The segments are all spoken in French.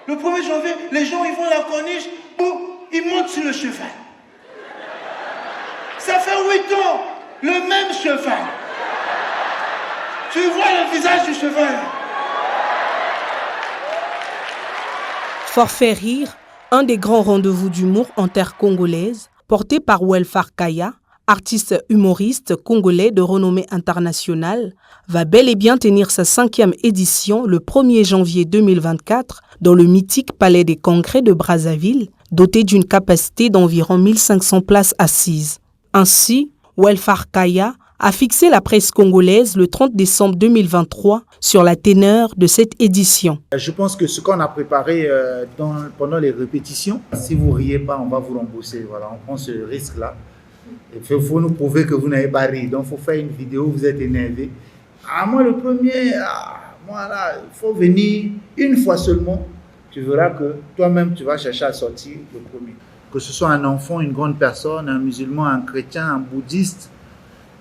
Le 1er janvier, les gens, ils vont à la corniche, boum, ils montent sur le cheval. Ça fait 8 ans, le même cheval. Tu vois le visage du cheval. Forfait Rire, un des grands rendez-vous d'humour en terre congolaise, porté par Welfare Kaya, artiste humoriste congolais de renommée internationale, va bel et bien tenir sa 5e édition le 1er janvier 2024 dans le mythique Palais des Congrès de Brazzaville, doté d'une capacité d'environ 1500 places assises. Ainsi, Welfare Kaya a fixé la presse congolaise le 30 décembre 2023 sur la teneur de cette édition. Je pense que ce qu'on a préparé pendant les répétitions, si vous ne riez pas, on va vous rembourser. Voilà, on prend ce risque-là. Il faut nous prouver que vous n'avez pas ri. Donc, il faut faire une vidéo où vous êtes énervé. Moi, le premier, voilà, il faut venir une fois seulement. Tu verras que toi-même, tu vas chercher à sortir le premier. Que ce soit un enfant, une grande personne, un musulman, un chrétien, un bouddhiste,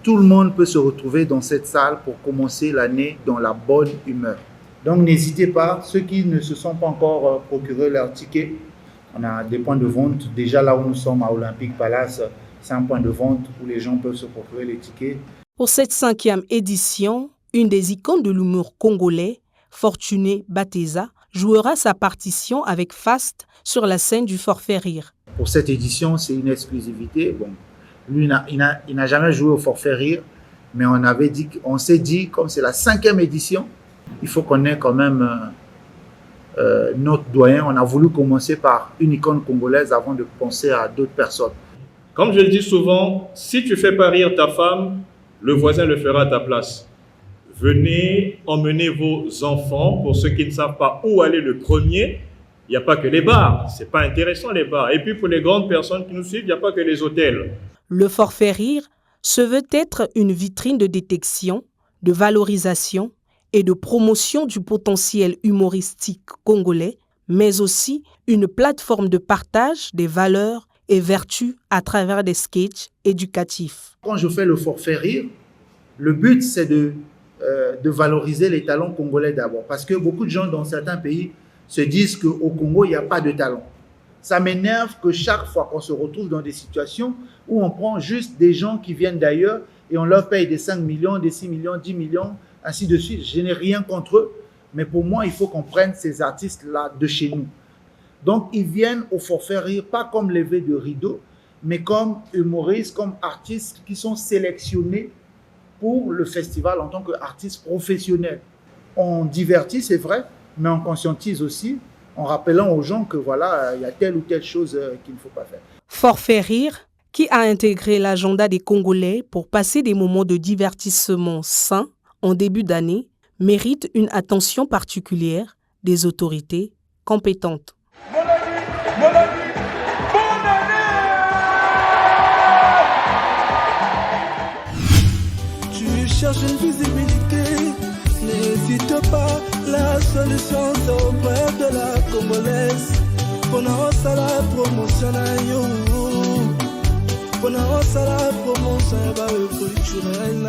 tout le monde peut se retrouver dans cette salle pour commencer l'année dans la bonne humeur. Donc n'hésitez pas, ceux qui ne se sont pas encore procuré leur ticket, on a des points de vente. Déjà là où nous sommes à Olympique Palace, c'est un point de vente où les gens peuvent se procurer les tickets. Pour cette 5e édition, une des icônes de l'humour congolais, Fortuné Bateza, jouera sa partition avec Fast sur la scène du Forfait Rire. Pour cette édition, c'est une exclusivité. Bon. Lui, il n'a jamais joué au Forfait Rire, mais on s'est dit, comme c'est la 5e édition, il faut qu'on ait quand même notre doyen. On a voulu commencer par une icône congolaise avant de penser à d'autres personnes. Comme je le dis souvent, si tu ne fais pas rire ta femme, le voisin le fera à ta place. Venez emmener vos enfants, pour ceux qui ne savent pas où aller le premier. Il n'y a pas que les bars, ce n'est pas intéressant les bars. Et puis pour les grandes personnes qui nous suivent, il n'y a pas que les hôtels. Le Forfait Rire se veut être une vitrine de détection, de valorisation et de promotion du potentiel humoristique congolais, mais aussi une plateforme de partage des valeurs et vertus à travers des sketchs éducatifs. Quand je fais le Forfait Rire, le but c'est de valoriser les talents congolais d'abord. Parce que beaucoup de gens dans certains pays se disent qu'au Congo, il n'y a pas de talent. Ça m'énerve que chaque fois qu'on se retrouve dans des situations où on prend juste des gens qui viennent d'ailleurs et on leur paye des 5 millions, des 6 millions, 10 millions, ainsi de suite. Je n'ai rien contre eux, mais pour moi, il faut qu'on prenne ces artistes-là de chez nous. Donc, ils viennent au Forfait Rire, pas comme levée de rideau, mais comme humoristes, comme artistes qui sont sélectionnés pour le festival en tant qu'artistes professionnels. On divertit, c'est vrai, mais on conscientise aussi en rappelant aux gens que voilà, il y a telle ou telle chose qu'il ne faut pas faire. Forfait Rire, qui a intégré l'agenda des Congolais pour passer des moments de divertissement sains en début d'année, mérite une attention particulière des autorités compétentes. Bonne année, bonne année, bonne année! Tu cherches une visibilité, n'hésite pas. La solution c'est auprès de la Congolaise. Pendant ça la promotion Pendant ça la promotion culturelle.